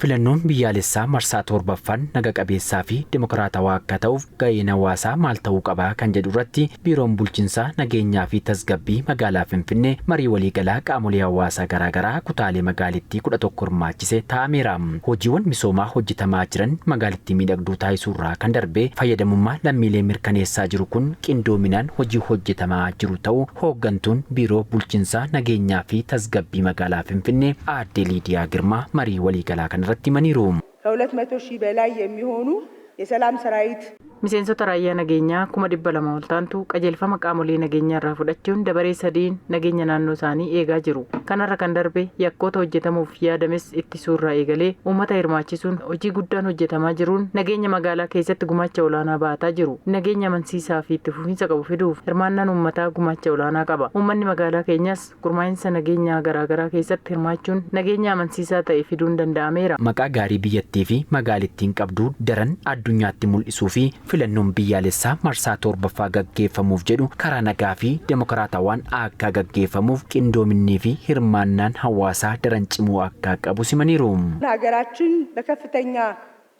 Filannoon biyyaalessaa marsaa torbaffaan naga qabeessaa fi dimokiraatawaa akka ta'uuf ga'een hawaasaa maal ta'uu qaba kan jedhu irratti biiroon bulchiinsaa nageenyaa fi tasgabbii magaalaa Finfinnee marii waliigalaa qaamolee hawaasaa garaagaraa kutaalee magaalittii 11 hirmaachise taa'ameera. Hojiiwwan misoomaa hojjetamaa jiran magaalittii miidhagduu taasisuurraa kan darbee fayyadamummaa lammiilee mirkaneessaa jiru kun qindoominaan hojii hojjetamaa jiru ta'uu hooggantuun biiroo bulchiinsaa nageenyaa fi tasgabbii magaalaa Finfinnee aadde Liidiyaa Girmaa marii waliigalaa kan irratti maniሩ ከ200 ሺህ በላይ የሚሆኑ የሰላም ሰራዊት miseensota raayyaa nageenyaa 200 ol taantu qajeelfama qaamolee nageenyaa irraa fudhachuun dabaree sadiin nageenya naannoo isaanii eegaa jiru. Kanarra kan darbe yakkoota hojjetamuuf yaadames ittisuurraa eegalee uummata hirmaachisuun hojii guddaan hojjetamaa jiruun nageenya magaalaa keessatti gumaacha olaanaa baataa jiru. Nageenya amansiisaa fi itti fufiinsa qabu fiduuf hirmaannaan uummataa gumaacha olaanaa qaba. Uummanni magaalaa keenyaas gurmaa'insa nageenyaa garaagaraa keessatti hirmaachuun nageenya amansiisaa ta'e fiduun danda'ameera. Maqaa gaarii biyyattii fi magaalittiin qabdu daran addunyaatti mul'isuu fi filannoon biyyaalessaa marsaa torbaffaa gaggeeffamuuf jedhu karaa nagaa fi dimokiraatawaan akka gaggeeffamuuf qindoominnii fi hirmaannaan hawaasaa daran cimuu akka qabu simaniiru. ሀገራችን በከፍተኛ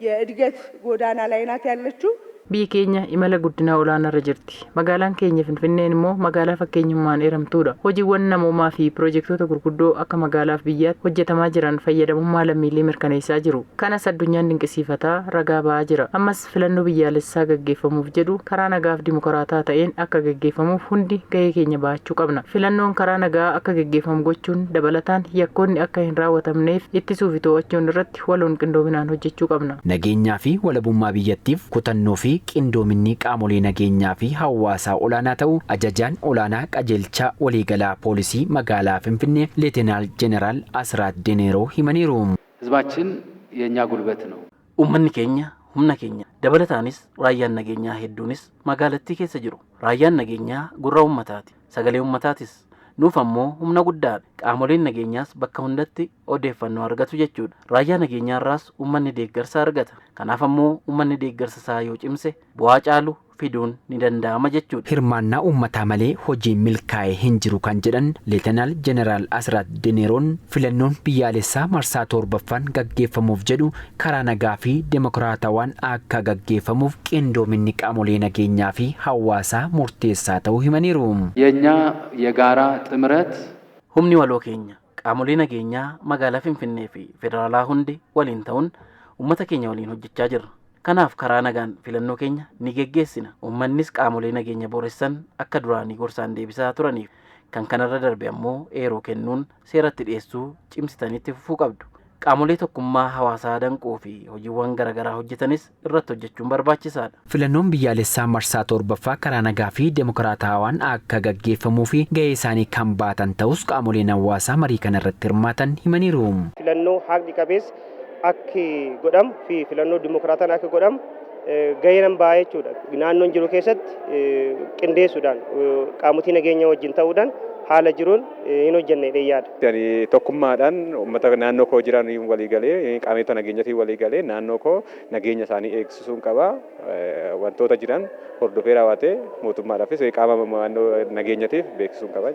የእድገት ጎዳና ላይ ናት ያለችው biyyi keenya imala guddina olaanaa irra jirti. Magaalaan keenya Finfinneen immoo magaalaa fakkeenyummaan eeramtuudha. Hojiiwwan namoomaa fi piroojektota gurguddoo akka magaalaaf biyyaatti hojjetamaa jiran fayyadamummaa lammiilee mirkaneessaa jiru. Kanas addunyaan dinqisiifataa ragaa ba'aa jira. Ammas filannoo biyyaalessaa gaggeeffamuuf jedhu karaa nagaaf dimokiraataa ta'een akka gaggeeffamuuf hundi gahee keenya baachuu qabna. Filannoon karaa nagaa akka gaggeeffamu gochuun dabalataan yakkoonni akka hin raawwatamneef ittisuu fi to'achuun irratti waloon qindoominaan hojjechuu qabna. Nageenyaa fi walabummaa biyyattiif kutannoo fi qindoominni qaamolee nageenyaa fi hawaasaa olaanaa ta'uu ajajaan olaanaa qajeelchaa waliigalaa poolisii magaalaa Finfinnee ሌተናል ጄኔራል አስራት ዴኔሮ himaniiru. ህዝባችን የኛ ጉልበት ነው. Uummanni keenya humna keenya. Dabalataanis raayyaan nageenyaa hedduunis magaalattii keessa jiru. Raayyaan nageenyaa gurra uummataati. Sagalee uummataatis. Nuuf ammoo humna guddaadha. Qaamoleen nageenyaas bakka hundatti odeeffannoo argatu jechuudha. Raayyaa nageenyaarraas uummanni deeggarsa argata. Kanaaf ammoo uummanni deeggarsa isaa yoo cimse bu'aa caalu fiduun ni danda'ama jechuudha. Hirmaannaa uummataa malee hojiin milkaa'ee hin jiru kan jedhan ሌተናል ጄኔራል አስራት ዴኔሮን filannoon biyyaalessaa marsaa torbaffaan gaggeeffamuuf jedhu karaa nagaa fi dimokiraatawaan akka gaggeeffamuuf qindoominni qaamolee nageenyaa fi hawaasaa murteessaa ta'uu himaniiru. የኛ የጋራ ጥምረት humni waloo keenya qaamolee nageenyaa magaalaa Finfinnee fi federaalaa hundi waliin ta'uun uummata keenya waliin hojjechaa jirra. Kanaaf karaa nagaan filannoo keenya ni geggeessina. Uummannis qaamolee nageenya booressan akka duraanii gorsaan deebisaa turaniif kan kanarra darbe ammoo eeroo kennuun seeratti dhiyeessuu cimsitanitti fufuu qabdu. Qaamolee tokkummaa hawaasaa danquu fi hojiiwwan garaagaraa hojjetanis irratti hojjechuun barbaachisaadha. Filannoon biyyaalessaa marsaa torbaffaa karaa nagaa fi dimokiraatawaan akka gaggeeffamuu fi gahee isaanii kan baatan ta'us qaamoleen hawaasaa marii kana irratti hirmaatan himaniiru. Filannoo haqni qabeessa akka godhamu fi filannoo dimokiraataan akka godhamu gaheen ba'aa jechuudha. Naannoon jiru keessatti qindeessuudhaan qaamotii nageenya wajjin ta'uudhaan haala jiruun hin hojjenne yaada. Yani tokkummaadhaan uummata naannoo koo jiran walii galee qaamota nageenyaatiin walii galee naannoo koo nageenya isaanii eegsisuun qaba. Wantoota jiran hordofee raawwatee mootummaadhaafis qaama nageenya nageenyaatiif beeksisuun qaba.